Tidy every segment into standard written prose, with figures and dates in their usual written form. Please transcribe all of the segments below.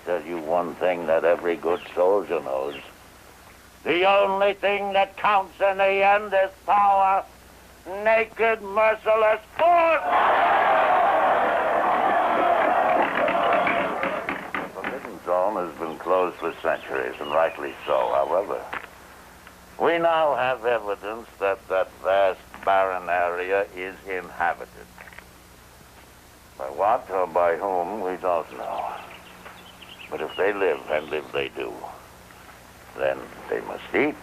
tell you one thing that every good soldier knows. The only thing that counts in the end is power. Naked, merciless force! The Forbidden Zone has been closed for centuries, and rightly so. However, we now have evidence that that vast barren area is inhabited. By what or by whom, we don't know. But if they live, and live they do, then they must eat.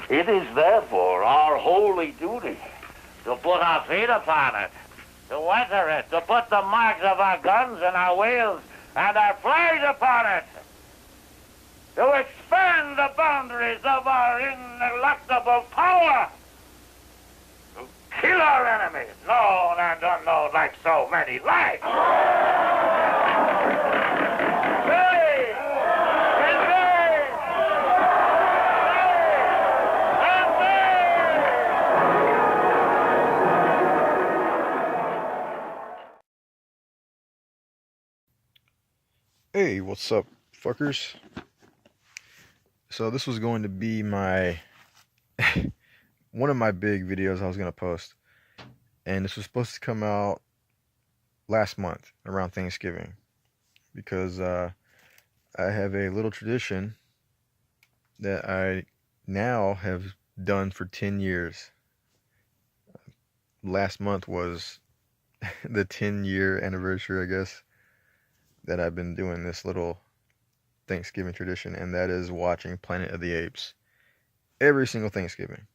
It is therefore our holy duty to put our feet upon it, to enter it, to put the marks of our guns and our wheels and our flags upon it, to expand the boundaries of our ineluctable power, to kill our enemies, known and unknown, like so many lives. Hey, what's up, fuckers? So this was going to be my one of my big videos I was going to post, and this was supposed to come out last month around Thanksgiving, because I have a little tradition that I now have done for 10 years. Last month was the 10-year anniversary, I guess, that I've been doing this little Thanksgiving tradition, and that is watching Planet of the Apes every single Thanksgiving.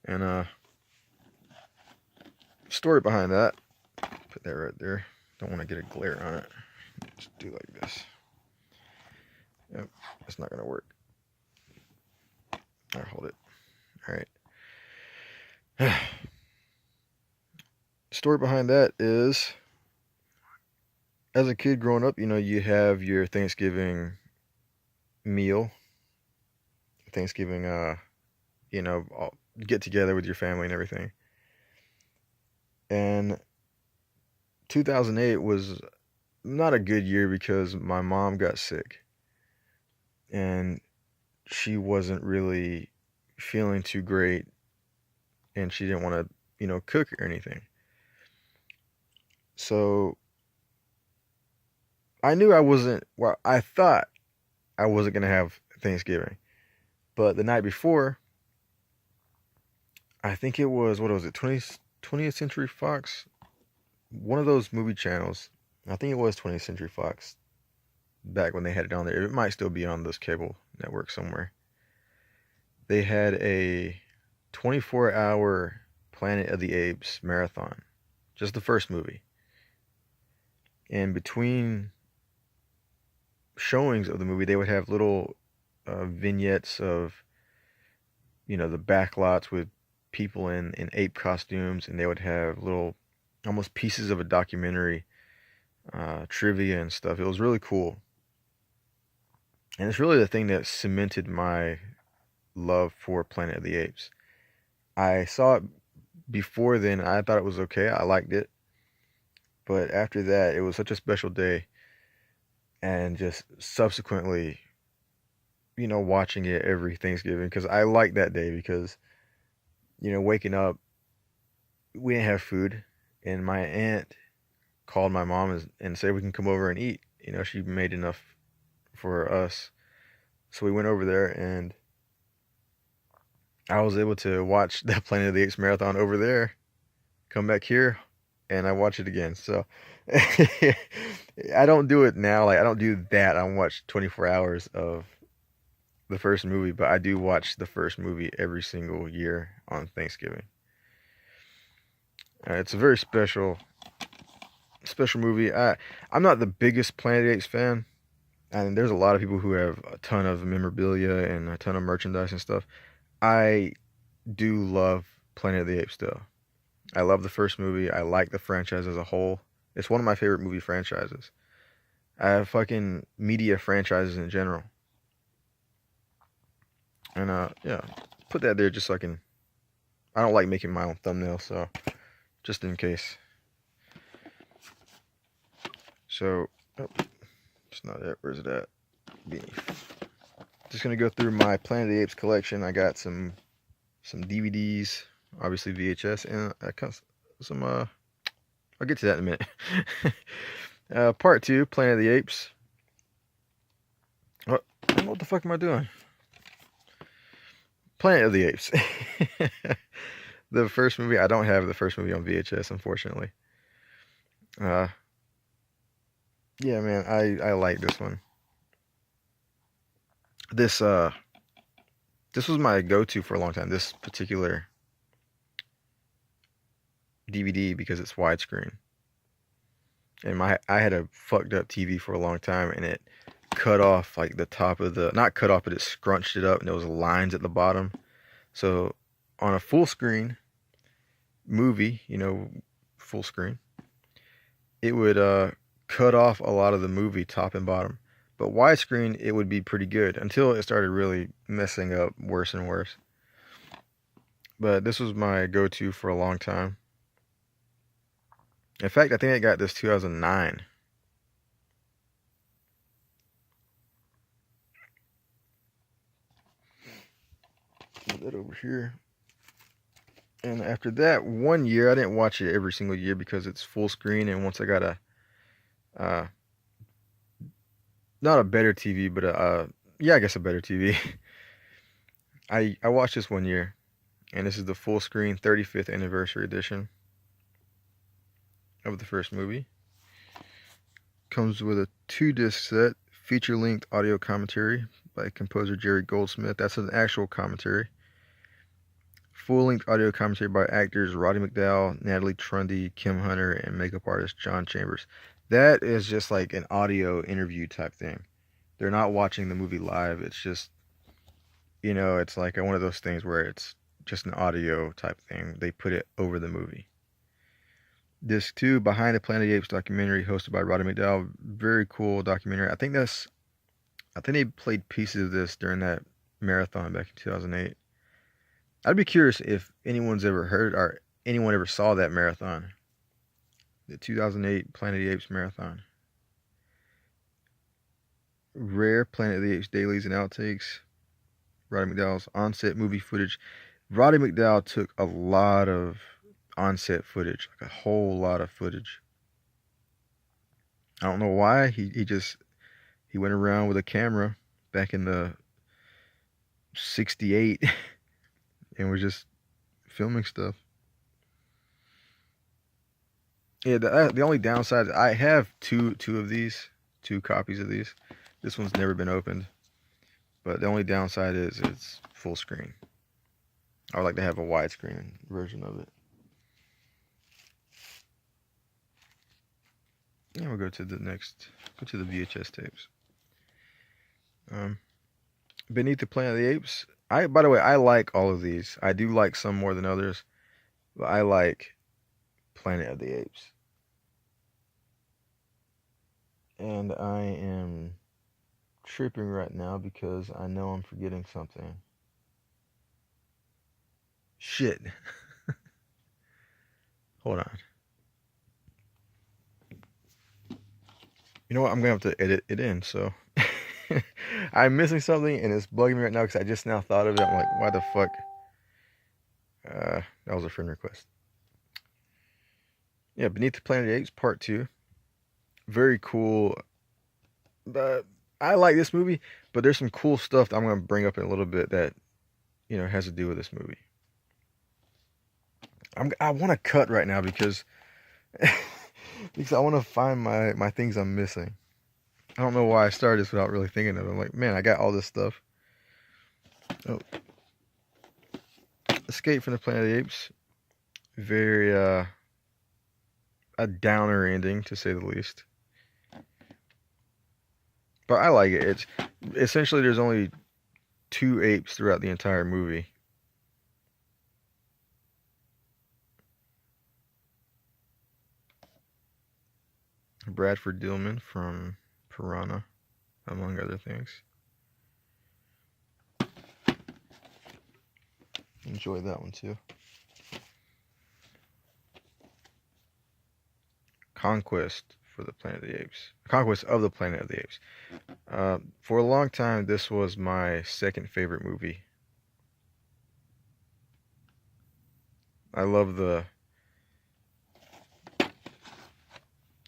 And story behind that, put that right there. Don't want to get a glare on it. Just do like this. Yep, it's not gonna work. Alright, hold it. Alright. Story behind that is, as a kid growing up, you have your Thanksgiving meal, Thanksgiving, get together with your family and everything. And 2008 was not a good year because my mom got sick, and she wasn't really feeling too great, and she didn't want to, cook or anything. So I knew I thought I wasn't going to have Thanksgiving. But the night before, I think it was, 20th Century Fox? One of those movie channels. I think it was 20th Century Fox back when they had it on there. It might still be on this cable network somewhere. They had a 24-hour Planet of the Apes marathon. Just the first movie. And between showings of the movie, they would have little vignettes of, the backlots with people in ape costumes, and they would have little, almost pieces of a documentary, trivia and stuff. It was really cool. And it's really the thing that cemented my love for Planet of the Apes. I saw it before then. I thought it was okay. I liked it. But after that, it was such a special day. And just subsequently, watching it every Thanksgiving, because I like that day, because, waking up, we didn't have food, and my aunt called my mom and said we can come over and eat. She made enough for us. So we went over there, and I was able to watch that Planet of the Apes marathon over there, come back here, and I watch it again. So I don't do it now. Like, I don't do that. I don't watch 24 hours of the first movie, but I do watch the first movie every single year on Thanksgiving. It's a very special movie. I'm not the biggest Planet of the Apes fan, and there's a lot of people who have a ton of memorabilia and a ton of merchandise and stuff. I do love Planet of the Apes though. I love the first movie. I like the franchise as a whole. It's one of my favorite movie franchises. I have fucking media franchises in general. And yeah, put that there just so I don't like making my own thumbnail, so just in case. So Oh, it's not it. Where's it at? Beneath. Just gonna go through my Planet of the Apes collection. I got some DVDs, obviously VHS, and I got some. I'll get to that in a minute. Part 2, Planet of the Apes. What the fuck am I doing? Planet of the Apes. The first movie. I don't have the first movie on VHS, unfortunately. Yeah, man, I like this one. This was my go-to for a long time. This particular DVD because it's widescreen. And I had a fucked up TV for a long time, and it cut off like the top of the, not cut off, but it scrunched it up, and there was lines at the bottom. So on a full screen movie, full screen, it would cut off a lot of the movie top and bottom. But widescreen, it would be pretty good until it started really messing up worse and worse. But this was my go-to for a long time. In fact, I think I got this 2009. Put that over here. And after that, 1 year, I didn't watch it every single year because it's full screen. And once I got a, not a better TV, but yeah, I guess a better TV. I watched this 1 year, and this is the full screen 35th anniversary edition of the first movie. Comes with a 2-disc set, feature-length audio commentary by composer Jerry Goldsmith. That's an actual commentary. Full-length audio commentary by actors Roddy McDowall, Natalie Trundy, Kim Hunter, and makeup artist John Chambers. That is just like an audio interview type thing. They're not watching the movie live. It's just, it's like one of those things where it's just an audio type thing. They put it over the movie. Disc 2, Behind the Planet of the Apes documentary, hosted by Roddy McDowall. Very cool documentary. I think they played pieces of this during that marathon back in 2008. I'd be curious if anyone's ever heard or anyone ever saw that marathon. The 2008 Planet of the Apes marathon. Rare Planet of the Apes dailies and outtakes. Roddy McDowall's on-set movie footage. Roddy McDowall took a lot of on-set footage, like a whole lot of footage. I don't know why. He went around with a camera back in the 68 and was just filming stuff. Yeah, the only downside, I have two copies of these. This one's never been opened. But the only downside is it's full screen. I would like to have a widescreen version of it. And we'll go to the VHS tapes. Beneath the Planet of the Apes. By the way, I like all of these. I do like some more than others, but I like Planet of the Apes. And I am tripping right now because I know I'm forgetting something. Shit. Hold on. You know what? I'm going to have to edit it in, so. I'm missing something, and it's bugging me right now because I just now thought of it. I'm like, why the fuck? That was a friend request. Yeah, Beneath the Planet of the Apes, Part 2. Very cool. But I like this movie, but there's some cool stuff that I'm going to bring up in a little bit that, has to do with this movie. I want to cut right now because I want to find my things I'm missing. I don't know why I started this without really thinking of it. I'm like, man, I got all this stuff. Oh. Escape from the Planet of the Apes. Very, a downer ending, to say the least. But I like it. It's essentially, there's only 2 apes throughout the entire movie. Bradford Dillman from Piranha, among other things. Enjoy that one too. Conquest for the Planet of the Apes. Conquest of the Planet of the Apes. For a long time, this was my second favorite movie. I love the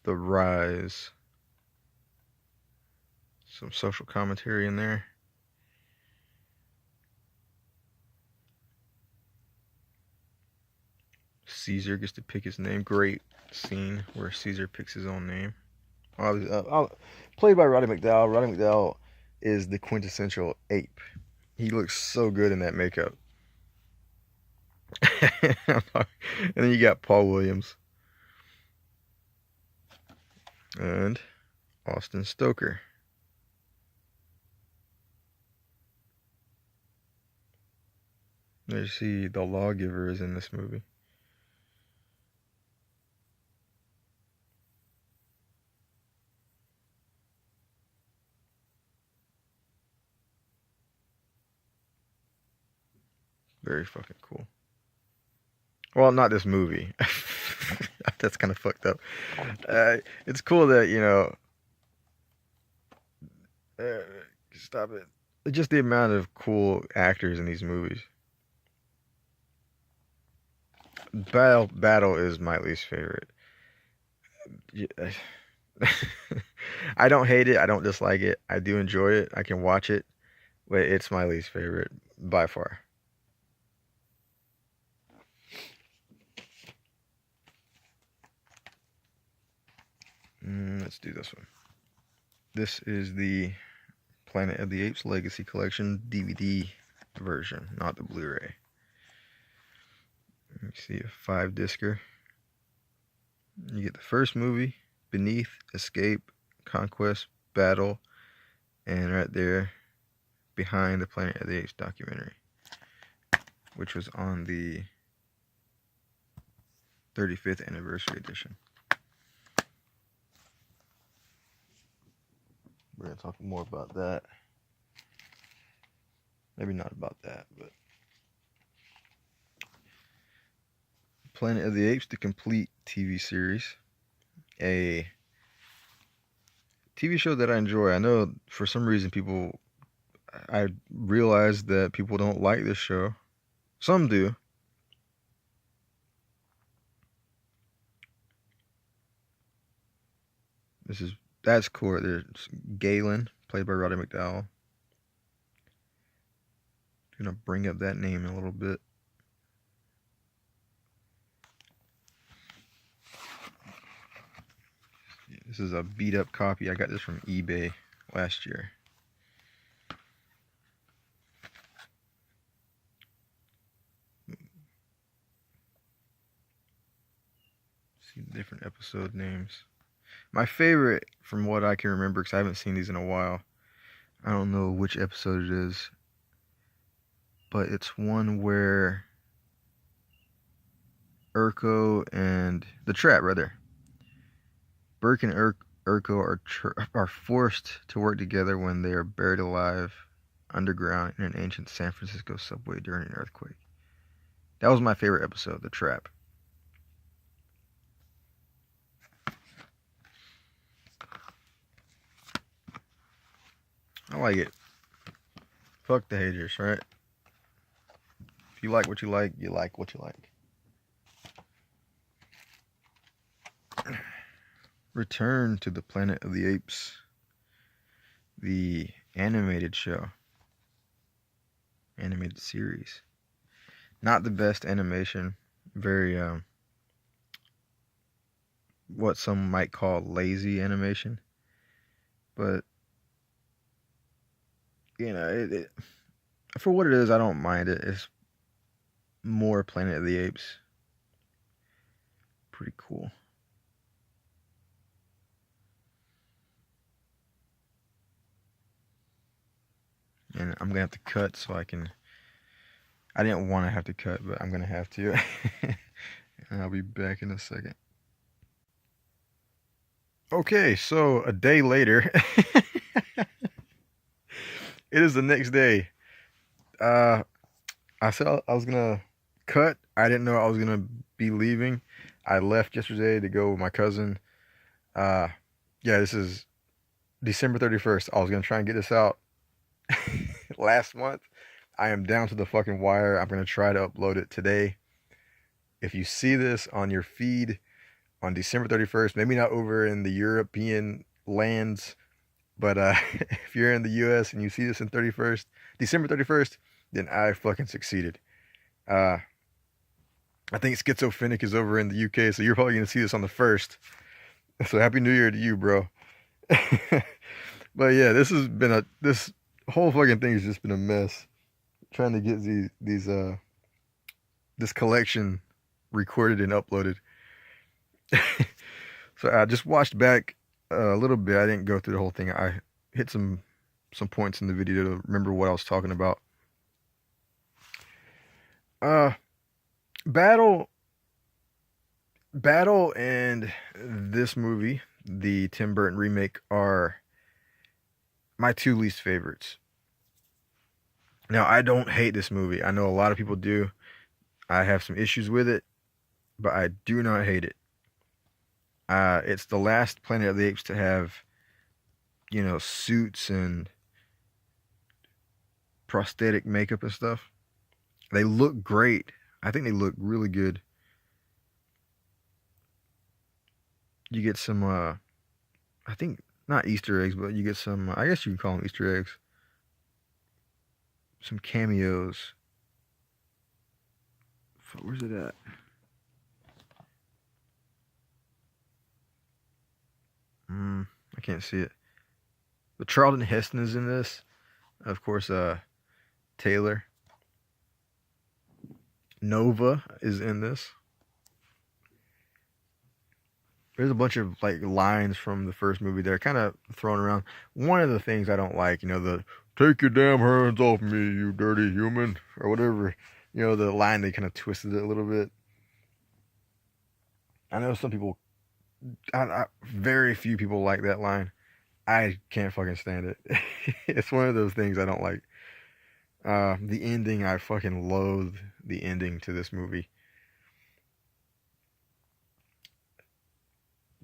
rise. Some social commentary in there. Caesar gets to pick his name. Great scene where Caesar picks his own name. Played by Roddy McDowall. Roddy McDowall is the quintessential ape. He looks so good in that makeup. And then you got Paul Williams and Austin Stoker. There you see the lawgiver is in this movie. Very fucking cool. Well, not this movie. That's kind of fucked up. It's cool that, stop it. Just the amount of cool actors in these movies. Battle is my least favorite. I don't hate it. I don't dislike it. I do enjoy it. I can watch it, but it's my least favorite by far. Let's do this one. This is the Planet of the Apes Legacy Collection DVD version, not the Blu-ray. You see a 5-discer. You get the first movie, Beneath, Escape, Conquest, Battle, and right there, Behind the Planet of the Apes documentary, which was on the 35th anniversary edition. We're going to talk more about that. Maybe not about that, but Planet of the Apes, the complete TV series. A TV show that I enjoy. I know for some reason I realize that people don't like this show. Some do. That's cool. There's Galen, played by Roddy McDowall. Gonna bring up that name in a little bit. This is a beat up copy. I got this from eBay last year. See the different episode names. My favorite, from what I can remember, because I haven't seen these in a while, I don't know which episode it is, but it's one where Urko and the Trap, rather. Burke and Urko are forced to work together when they are buried alive underground in an ancient San Francisco subway during an earthquake. That was my favorite episode, The Trap. I like it. Fuck the haters, right? If you like what you like what you like. Return to the Planet of the Apes, the animated show, animated series. Not the best animation, very what some might call lazy animation, but for what it is, I don't mind it. It's more Planet of the Apes. Pretty cool. And I'm gonna have to cut so I didn't want to have to cut, but I'm gonna have to. And I'll be back in a second. Okay, so a day later. It is the next day. I said I was gonna cut. I didn't know I was gonna be leaving. I left yesterday to go with my cousin Yeah, this is December 31st. I was gonna try and get this out last month. I am down to the fucking wire. I'm gonna try to upload it today. If you see this on your feed on December 31st, maybe not over in the European lands, but if you're in the US and you see this in December 31st, then I fucking succeeded. Uh, I think Schizophrenic is over in the UK, so you're probably gonna see this on the 1st. So happy New Year to you, bro. But yeah, this whole fucking thing has just been a mess. Trying to get this collection recorded and uploaded. So I just watched back a little bit. I didn't go through the whole thing. I hit some points in the video to remember what I was talking about. Uh, Battle, Battle, and this movie, the Tim Burton remake, are my two least favorites. Now, I don't hate this movie. I know a lot of people do. I have some issues with it, but I do not hate it. It's the last Planet of the Apes to have, suits and prosthetic makeup and stuff. They look great. I think they look really good. You get some, I think, not Easter eggs, but you get some, I guess you can call them Easter eggs. Some cameos. Where's it at? I can't see it. But Charlton Heston is in this. Of course, Taylor. Nova is in this. There's a bunch of like lines from the first movie that are kind of thrown around. One of the things I don't like, the "take your damn hands off me, you dirty human," or whatever. The line, they kind of twisted it a little bit. I know some people, very few people like that line. I can't fucking stand it. It's one of those things I don't like. The ending, I fucking loathe the ending to this movie.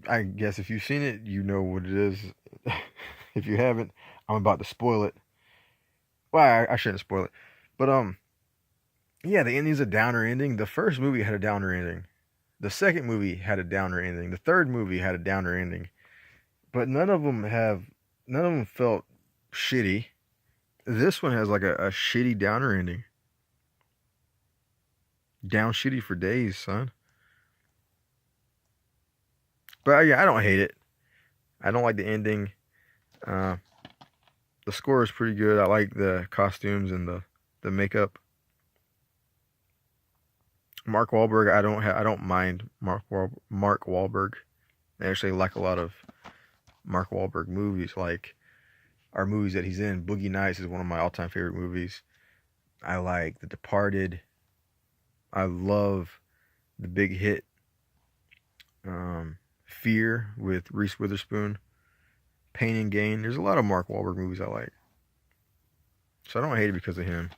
I guess if you've seen it, you know what it is. If you haven't, I'm about to spoil it. Well, I shouldn't spoil it. But yeah, the ending's a downer ending. The first movie had a downer ending. The second movie had a downer ending. The third movie had a downer ending. But none of them felt shitty. This one has like a shitty downer ending. Down shitty for days, son. But yeah, I don't hate it. I don't like the ending. The score is pretty good. I like the costumes and the makeup. Mark Wahlberg, I don't mind Mark Wahlberg. I actually like a lot of Mark Wahlberg movies, like our movies that he's in. Boogie Nights is one of my all-time favorite movies. I like The Departed. I love the big hit Fear with Reese Witherspoon. Pain and Gain. There's a lot of Mark Wahlberg movies I like. So I don't hate it because of him.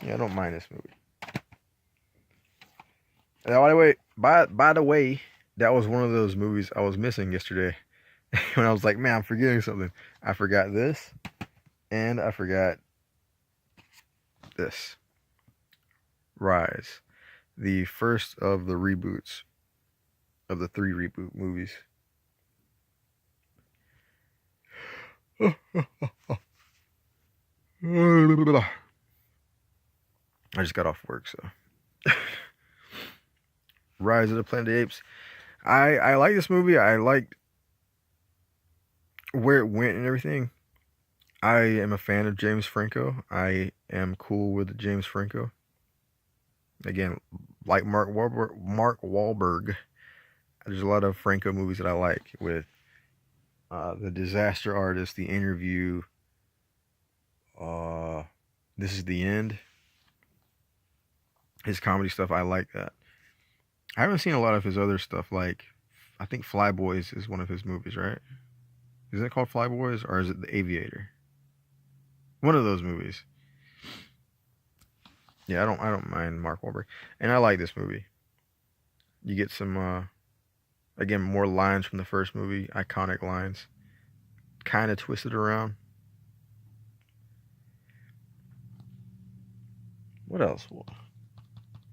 Yeah, I don't mind this movie. By the way, that was one of those movies I was missing yesterday. When I was like, man, I'm forgetting something. I forgot this, and I forgot this. Rise, the first of the reboots of the 3 reboot movies. I just got off work, so. Rise of the Planet of the Apes. I like this movie. I liked where it went and everything. I am a fan of James Franco. I am cool with James Franco. Again, like Mark Wahlberg. There's a lot of Franco movies that I like, with The Disaster Artist, The Interview, This Is the End. His comedy stuff, I like that. I haven't seen a lot of his other stuff, like, I think Fly Boys is one of his movies, right? Is it called Fly Boys, or is it The Aviator? One of those movies. Yeah, I don't mind Mark Wahlberg. And I like this movie. You get some, again, more lines from the first movie, iconic lines, kind of twisted around. What else?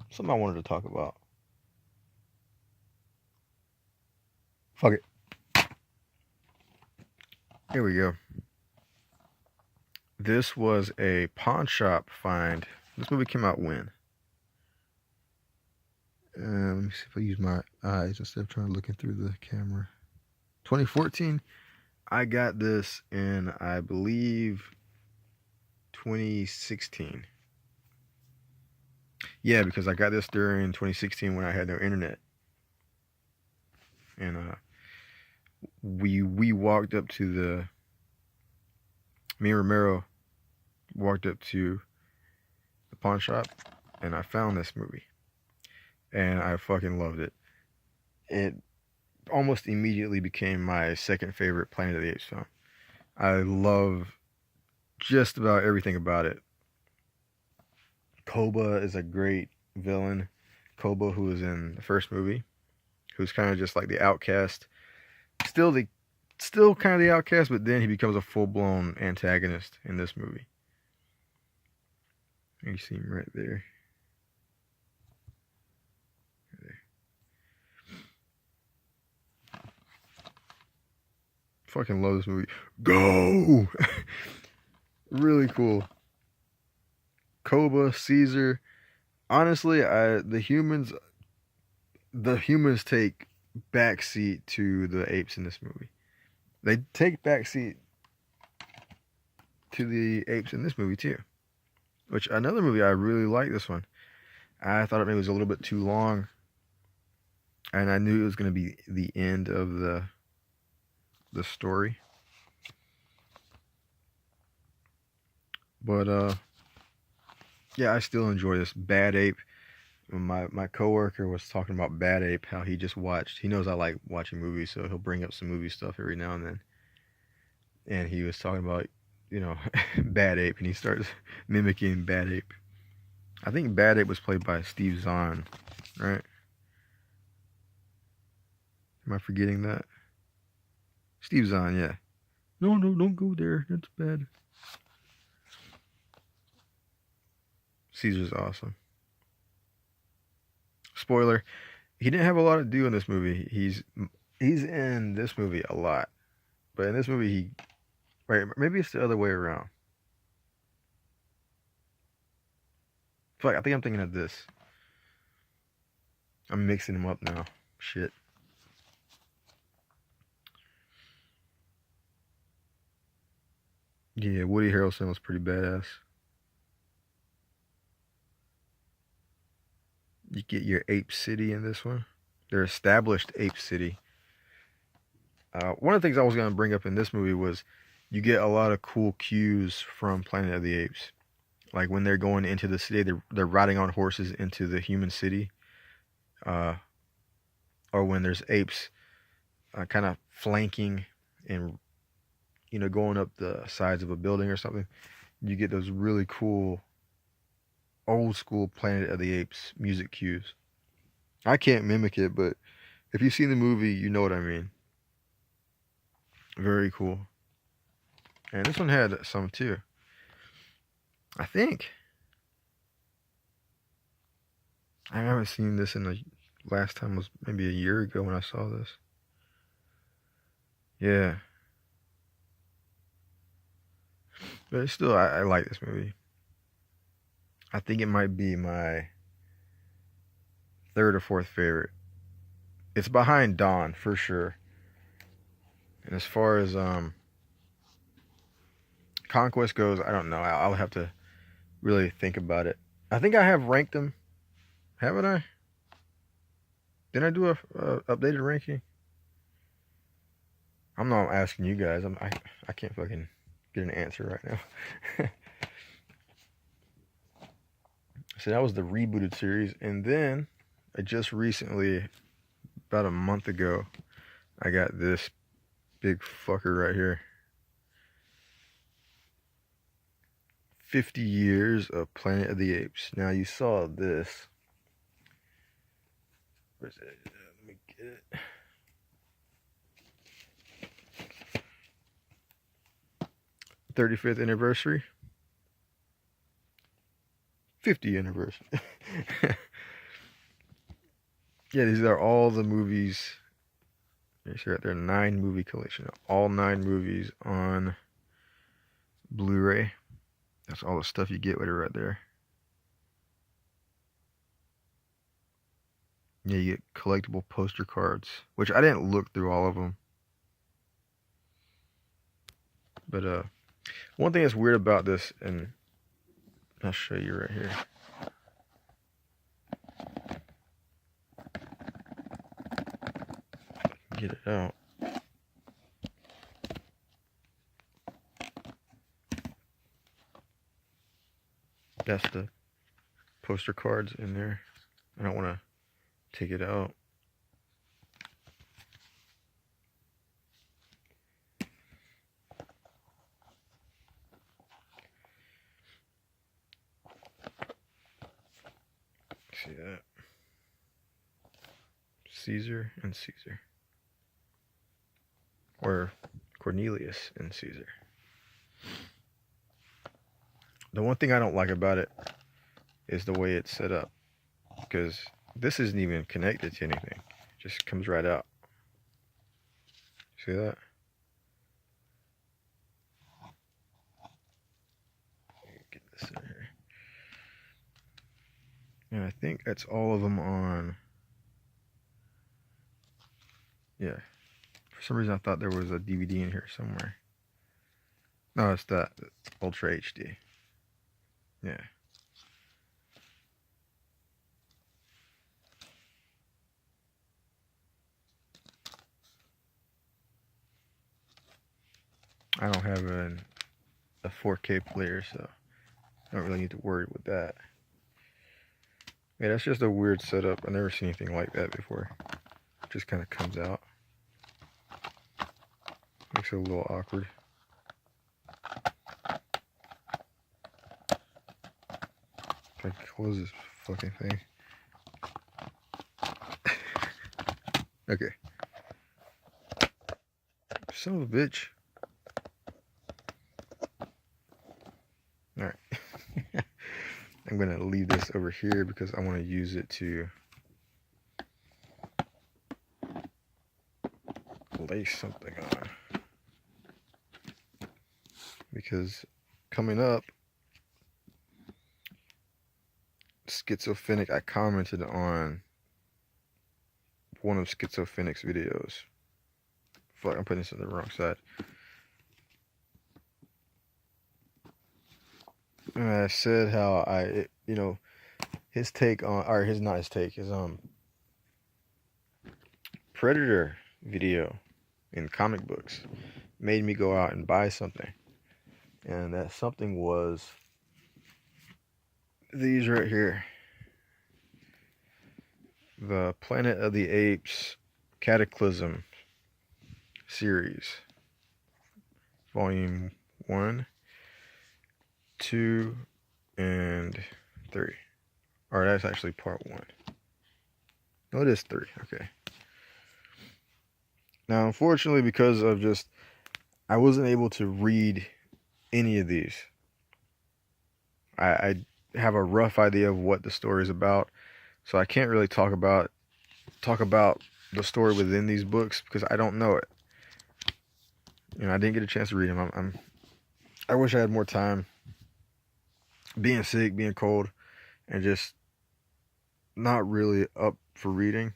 Something I wanted to talk about. Fuck it. Here we go. This was a pawn shop find. This movie came out when? Let me see if I use my eyes instead of trying to look through the camera. 2014. I got this in, I believe, 2016. Yeah, because I got this during 2016 when I had no internet. And we walked up to me and Romero walked up to the pawn shop, and I found this movie. And I fucking loved it. It almost immediately became my second favorite Planet of the Apes film. I love just about everything about it. Koba is a great villain. Koba, who was in the first movie, who's kind of just like the outcast. Still kind of the outcast, but then he becomes a full-blown antagonist in this movie. You see him right there. Fucking love this movie. Go! Really cool. Koba, Caesar. Honestly, the humans take backseat to the apes in this movie. They take backseat to the apes in this movie too. Which, another movie I really like this one. I thought it maybe was a little bit too long, and I knew it was going to be the end of the story. But yeah, I still enjoy this. Bad Ape. My coworker was talking about Bad Ape, how he just watched. He knows I like watching movies, so he'll bring up some movie stuff every now and then. And he was talking about, Bad Ape, and he starts mimicking Bad Ape. I think Bad Ape was played by Steve Zahn, right? Am I forgetting that? Steve Zahn, yeah. No, don't go there. That's bad. Caesar's awesome. Spoiler, he didn't have a lot to do in this movie. He's in this movie a lot. But in this movie, maybe it's the other way around. Fuck, I think I'm thinking of this. I'm mixing them up now. Shit. Yeah, Woody Harrelson was pretty badass. You get your Ape City in this one. Their established Ape City. One of the things I was going to bring up in this movie was you get a lot of cool cues from Planet of the Apes. Like when they're going into the city, they're riding on horses into the human city. Or when there's apes kind of flanking and, going up the sides of a building or something. You get those really cool old school Planet of the Apes music cues. I can't mimic it, but if you've seen the movie, you know what I mean. Very cool. And this one had some too. I think. I haven't seen this in the last time was maybe a year ago when I saw this. Yeah. But it's still, I like this movie. I think it might be my third or fourth favorite. It's behind Dawn for sure. And as far as Conquest goes, I don't know. I'll have to really think about it. I think I have ranked them. Haven't I? Didn't I do a updated ranking? I'm not asking you guys. I can't fucking get an answer right now. So that was the rebooted series, and then I just recently, about a month ago, I got this big fucker right here. 50 Years of Planet of the Apes. Now you saw this. Where's it? Let me get it. "35th anniversary, 50th anniversary." Yeah, these are all the movies. There's right there, 9-movie collection. All 9 movies on Blu-ray. That's all the stuff you get with it right there. Yeah, you get collectible poster cards, which I didn't look through all of them. But one thing that's weird about this, and I'll show you right here. Get it out. That's the poster cards in there. I don't want to take it out. See that? Caesar and Caesar. Or Cornelius and Caesar. The one thing I don't like about it is the way it's set up. Because this isn't even connected to anything. It just comes right out. See that? Get this in here. And I think that's all of them on. Yeah. For some reason I thought there was a DVD in here somewhere. No, it's that. Ultra HD. Yeah. I don't have a 4K player, so I don't really need to worry with that. Yeah, that's just a weird setup. I've never seen anything like that before. It just kind of comes out. Makes it a little awkward. If I close this fucking thing. Okay. Son of a bitch. Alright. I'm going to leave this over here because I want to use it to lace something on. Because coming up, Schizophrenic, I commented on one of Schizophrenic's videos. Fuck, I'm putting this on the wrong side. And I said how his take on, or his, not his take, his Predator video in comic books made me go out and buy something. And that something was these right here. The Planet of the Apes Cataclysm series. Volume 1, 2, and 3. Or that's actually part 1. No, it is 3. Okay. Now, unfortunately, because of I wasn't able to read any of these. I have a rough idea of what the story is about, so I can't really talk about the story within these books because I don't know it. I didn't get a chance to read them. I wish I had more time. Being sick, being cold, and just not really up for reading.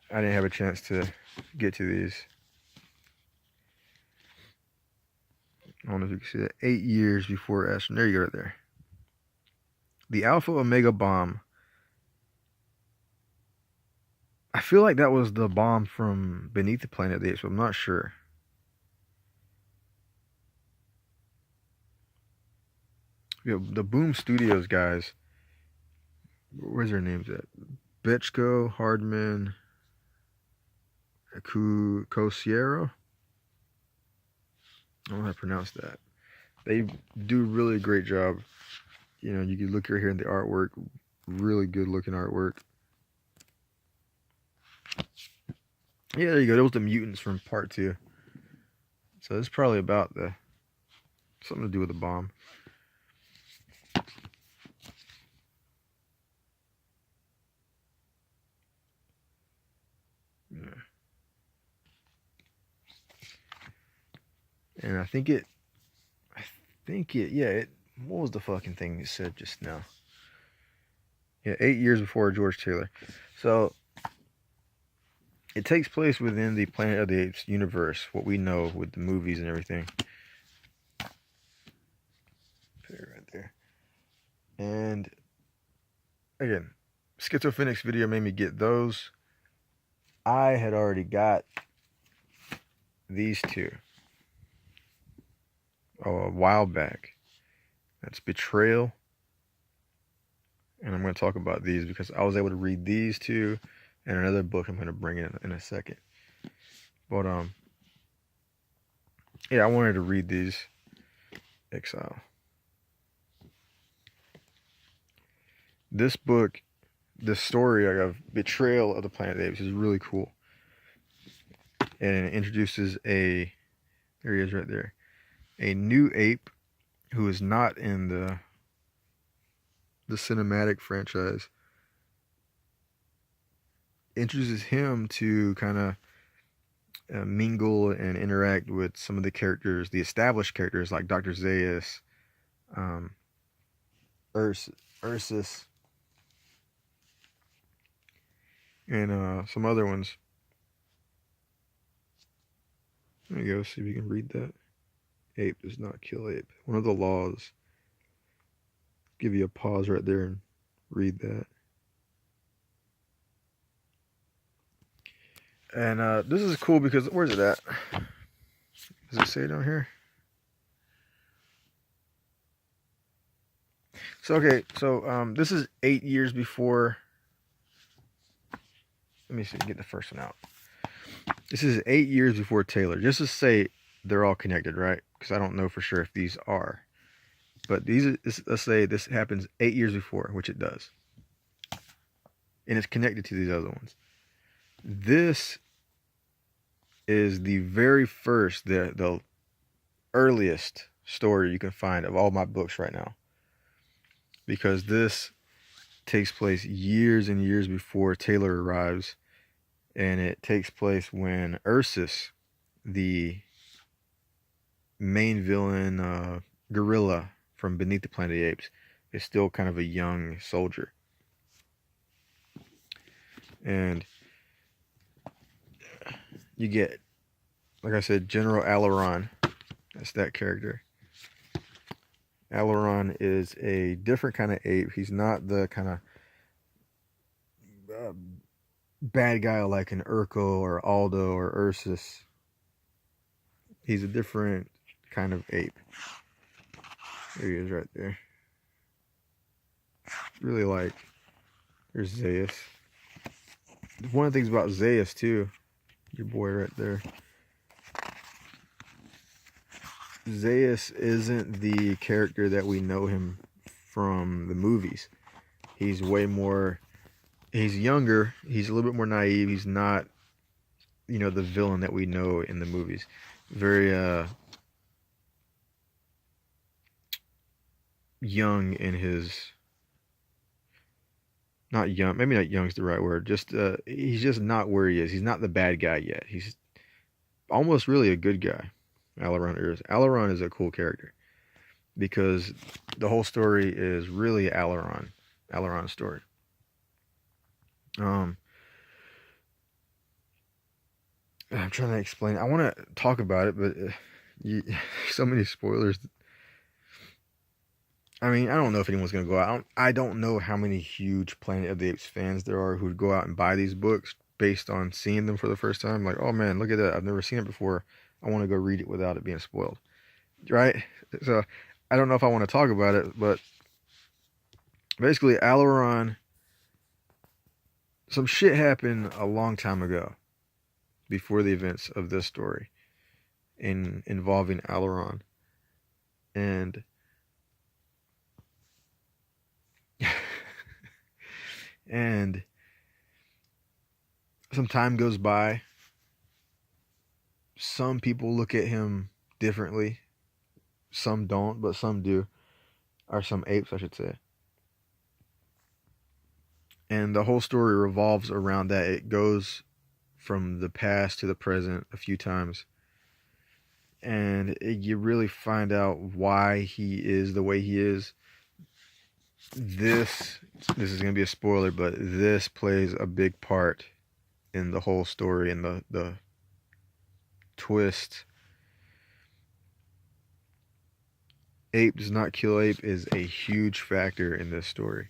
I didn't have a chance to get to these. I don't know if you can see that. 8 years before Astro. There you go, right there. The Alpha Omega bomb. I feel like that was the bomb from Beneath the Planet of the Apes, but I'm not sure. Yeah, the Boom Studios guys. Where's their names at? Betchko, Hardman, Cosiero. I don't know how to pronounce that. They do really great job. You can look right here in the artwork. Really good looking artwork. Yeah, there you go. Those the mutants from part 2. So it's probably about the something to do with the bomb. Yeah. And I think it, yeah, what was the fucking thing it said just now? Yeah, 8 years before George Taylor. So it takes place within the Planet of the Apes universe, what we know with the movies and everything. Put it right there. And again, Schizophrenics video made me get those. I had already got these two a while back. That's Betrayal. And I'm going to talk about these because I was able to read these two and another book I'm going to bring in a second. But yeah, I wanted to read these. Exile. This book, the story of Betrayal of the Planet of the Apes is really cool. And it introduces there he is right there, a new ape who is not in the cinematic franchise. Introduces him to kind of mingle and interact with some of the characters, the established characters like Dr. Zaius, Ursus, and some other ones. There you go. See if you can read that. Ape does not kill ape. One of the laws. Give you a pause right there and read that. And this is cool because where's it at? Does it say down here? So okay, so this is 8 years before. Let me see, get the first one out. This is 8 years before Taylor. Just to say they're all connected, right? Because I don't know for sure if these are. But let's say this happens 8 years before, which it does. And it's connected to these other ones. This is the very first, the earliest story you can find of all my books right now. Because this takes place years and years before Taylor arrives. And it takes place when Ursus, the main villain gorilla from Beneath the Planet of the Apes, is still kind of a young soldier. And you get, like I said, General Aileron. That's that character. Aileron is a different kind of ape. He's not the kind of bad guy like an Urkel or Aldo or Ursus. He's a different kind of ape. There he is right there. Really like. There's Zaius. One of the things about Zaius too, your boy right there. Zaius isn't the character that we know him from the movies. He's way more, he's younger, he's a little bit more naive, he's not, the villain that we know in the movies. Very young in his, not young, maybe not young is the right word, just he's just not where he is. He's not the bad guy yet. He's almost really a good guy. Aileron is a cool character because the whole story is really Aileron's story. I'm trying to explain. I want to talk about it, but so many spoilers. I mean, I don't know if anyone's going to go out. I don't know how many huge Planet of the Apes fans there are who would go out and buy these books based on seeing them for the first time. Like, oh man, look at that. I've never seen it before. I want to go read it without it being spoiled. Right? So, I don't know if I want to talk about it, but basically, Aileron, some shit happened a long time ago before the events of this story involving Aileron. And And some time goes by. Some people look at him differently. Some don't, but some do. Or some apes, I should say. And the whole story revolves around that. It goes from the past to the present a few times. And you really find out why he is the way he is. This is going to be a spoiler, but this plays a big part in the whole story and the twist. Ape does not kill ape is a huge factor in this story.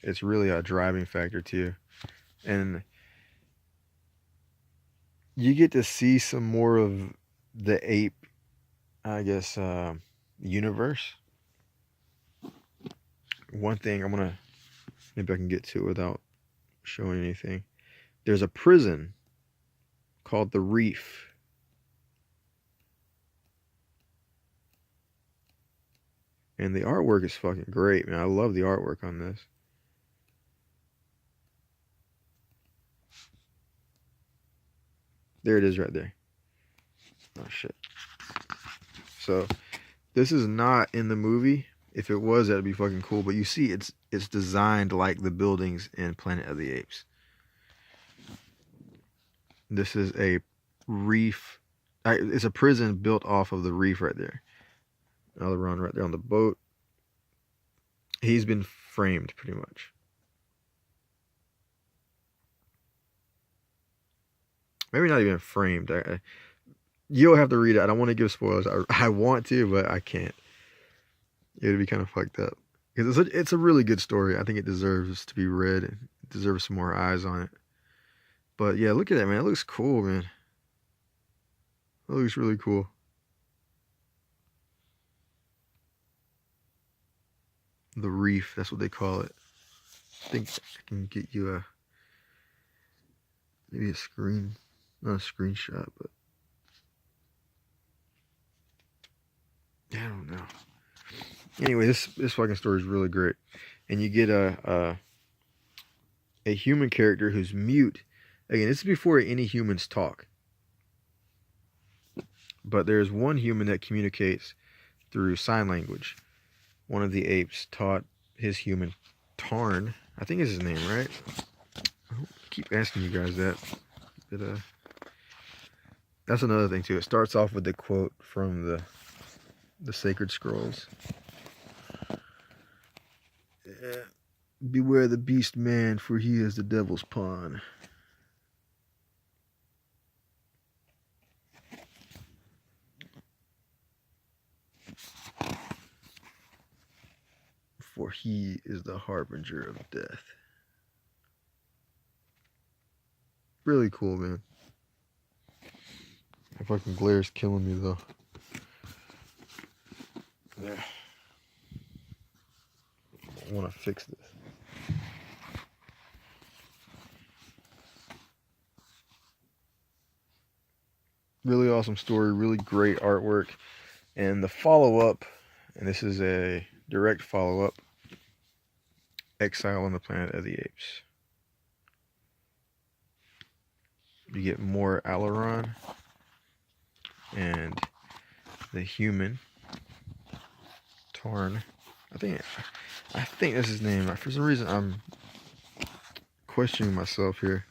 It's really a driving factor too. And you get to see some more of the ape, I guess, universe. One thing I'm gonna, maybe I can get to it without showing anything. There's a prison called the Reef. And the artwork is fucking great, man. I love the artwork on this. There it is right there. Oh, shit. So, this is not in the movie. If it was, that'd be fucking cool. But you see, it's designed like the buildings in Planet of the Apes. This is a reef. It's a prison built off of the reef right there. Aileron right there on the boat. He's been framed pretty much. Maybe not even framed. You'll have to read it. I don't want to give spoilers. I want to, but I can't. It would be kind of fucked up. Because it's a really good story. I think it deserves to be read. It deserves some more eyes on it. But yeah, look at that, man. It looks cool, man. It looks really cool. The Reef, that's what they call it. I think I can get you maybe a screen, not a screenshot, but I don't know. Anyway, this fucking story is really great, and you get a human character who's mute. Again, this is before any humans talk, but there's one human that communicates through sign language. One of the apes taught his human, Tarn, I think is his name, right? I keep asking you guys that. But, that's another thing too. It starts off with the quote from the sacred scrolls. Beware the beast man, for he is the devil's pawn. For he is the harbinger of death. Really cool, man. My fucking glare's killing me, though. There. I want to fix this. Really awesome story, really great artwork. And the follow-up, and this is a direct follow-up, Exile on the Planet of the Apes. You get more Aileron and the human Tarn. I think that's his name. For some reason, I'm questioning myself here.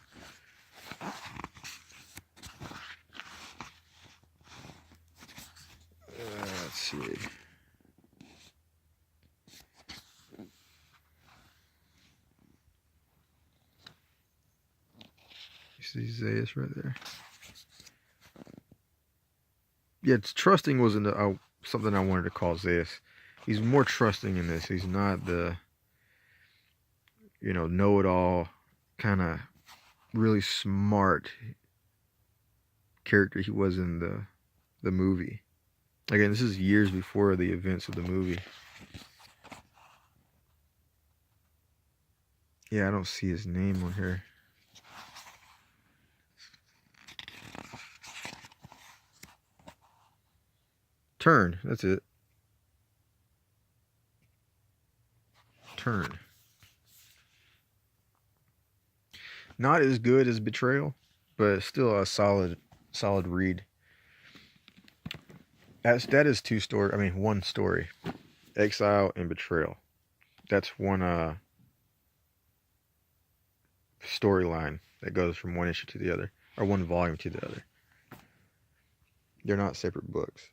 Let's see. You see Zaius right there? Yeah, trusting wasn't something I wanted to call Zaius. He's more trusting in this. He's not the, know-it-all, kind of really smart character he was in the movie. Again, this is years before the events of the movie. Yeah, I don't see his name on here. Turn, that's it. Turn. Not as good as Betrayal, but still a solid read. That is two story. I mean, one story. Exile and Betrayal. That's one storyline that goes from one issue to the other, or one volume to the other. They're not separate books.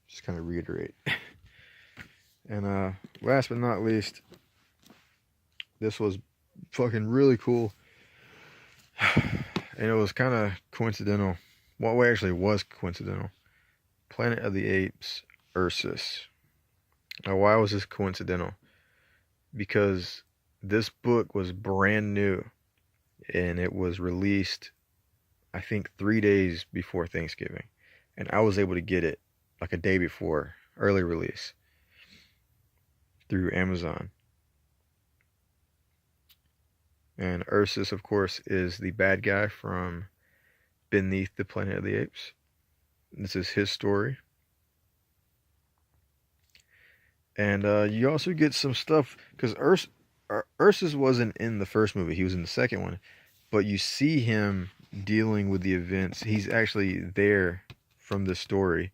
Just kind of reiterate. And last but not least, this was fucking really cool. And it was kind of coincidental. Well, it actually was coincidental. Planet of the Apes, Ursus. Now, why was this coincidental? Because this book was brand new, and it was released, I think, 3 days before Thanksgiving. And I was able to get it like a day before, early release, through Amazon. And Ursus, of course, is the bad guy from Beneath the Planet of the Apes. This is his story. And you also get some stuff, because Ursus wasn't in the first movie, he was in the second one. But you see him dealing with the events. He's actually there from the story.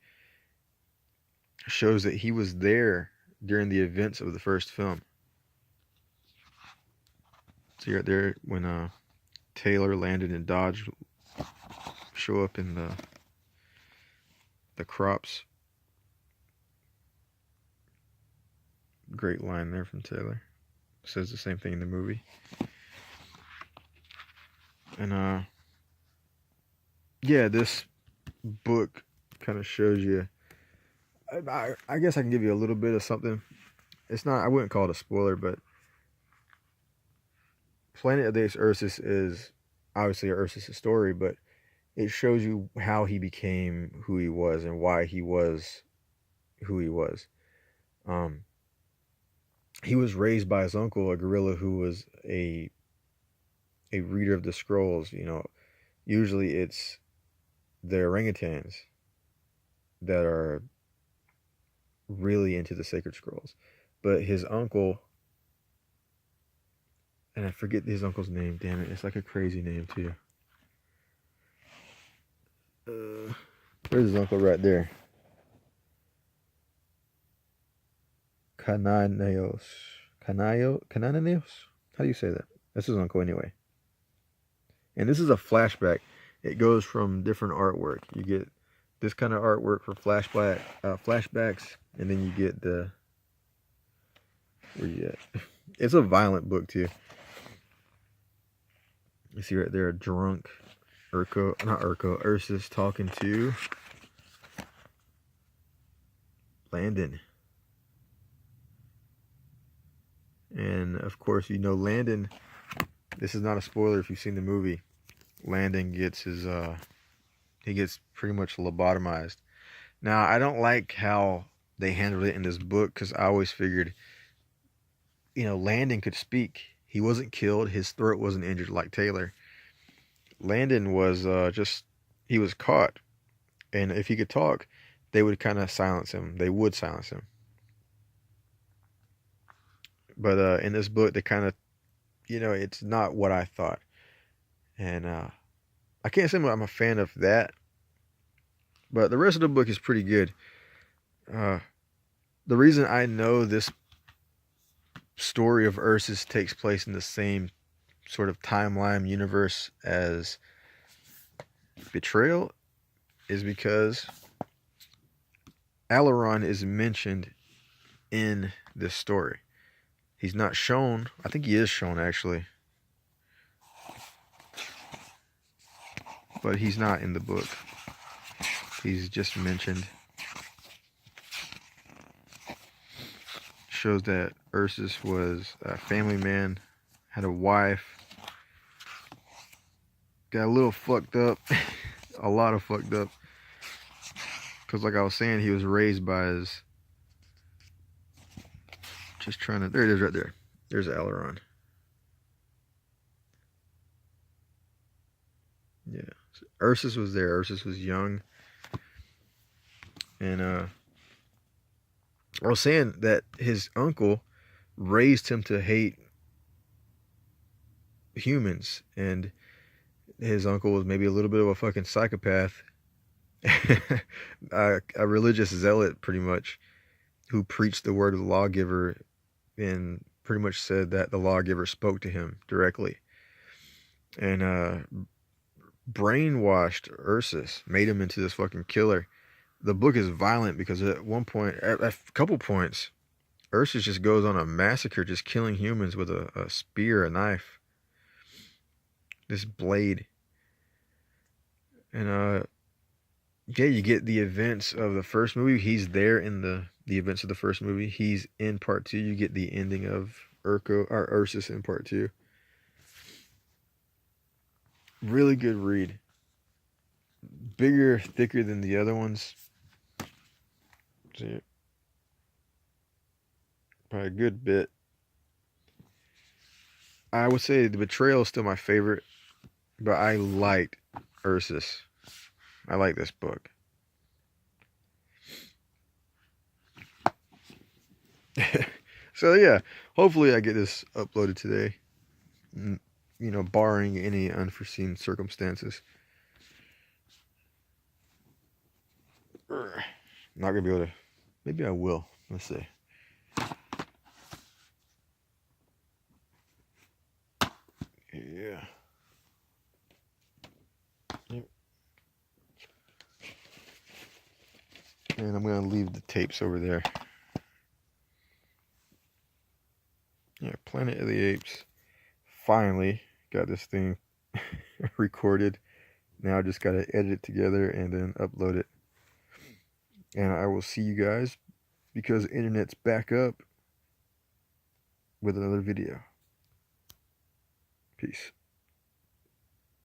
Shows that he was there during the events of the first film. So you're there when Taylor, Landon, and Dodge show up in the crops. Great line there from Taylor. Says the same thing in the movie. And yeah, this book kind of shows you. I guess I can give you a little bit of something. It's not. I wouldn't call it a spoiler, but Planet of the Apes Ursus is obviously Ursus' story, but it shows you how he became who he was and why he was who he was. He was raised by his uncle, a gorilla who was a reader of the scrolls. You know, usually it's the orangutans that are really into the sacred scrolls, but his uncle, and I forget his uncle's name. Damn it, it's like a crazy name too. There's his uncle right there. Cananeos. Cananeos? How do you say that? That's his uncle anyway. And this is a flashback. It goes from different artwork. You get this kind of artwork for flashbacks, and then you get the... Where you at? It's a violent book too. You see right there a drunk Ursus talking to Landon. And of course, you know Landon, this is not a spoiler if you've seen the movie. Landon gets his he gets pretty much lobotomized. Now, I don't like how they handled it in this book, because I always figured, you know, Landon could speak. He wasn't killed, his throat wasn't injured like Taylor. Landon was he was caught, and if he could talk, they would kind of silence him. They would silence him. But in this book, they kind of, you know, it's not what I thought. And I can't say I'm a fan of that, but the rest of the book is pretty good. The reason I know this story of Ursus takes place in the same sort of timeline universe as Betrayal is because Aileron is mentioned in this story. He's not shown. I think he is shown, actually. But he's not in the book. He's just mentioned. Shows that Ursus was a family man, had a wife, got a little fucked up, a lot of fucked up. Because like I was saying, he was raised by his... Just trying to... There it is right there. There's Aileron. Yeah. So Ursus was there. Ursus was young. And I was saying that his uncle raised him to hate humans, and his uncle was maybe a little bit of a fucking psychopath, a religious zealot, pretty much, who preached the word of the lawgiver and pretty much said that the lawgiver spoke to him directly, and brainwashed Ursus, made him into this fucking killer. The book is violent because at one point, at a couple points, Ursus just goes on a massacre, just killing humans with a spear, a knife, this blade. And yeah, you get the events of the first movie. He's there in the events of the first movie. He's in part two. You get the ending of Ursus in part two. Really good read. Bigger, thicker than the other ones. See, by a good bit. I would say the Betrayal is still my favorite, but I liked Ursus. I like this book. So yeah, hopefully I get this uploaded today. You know, barring any unforeseen circumstances. Not gonna be able to. Maybe I will. Let's see. Yeah. Yep. And I'm gonna leave the tapes over there. Yeah, Planet of the Apes. Finally got this thing recorded. Now I just gotta edit it together and then upload it. And I will see you guys, because the internet's back up, with another video. Peace.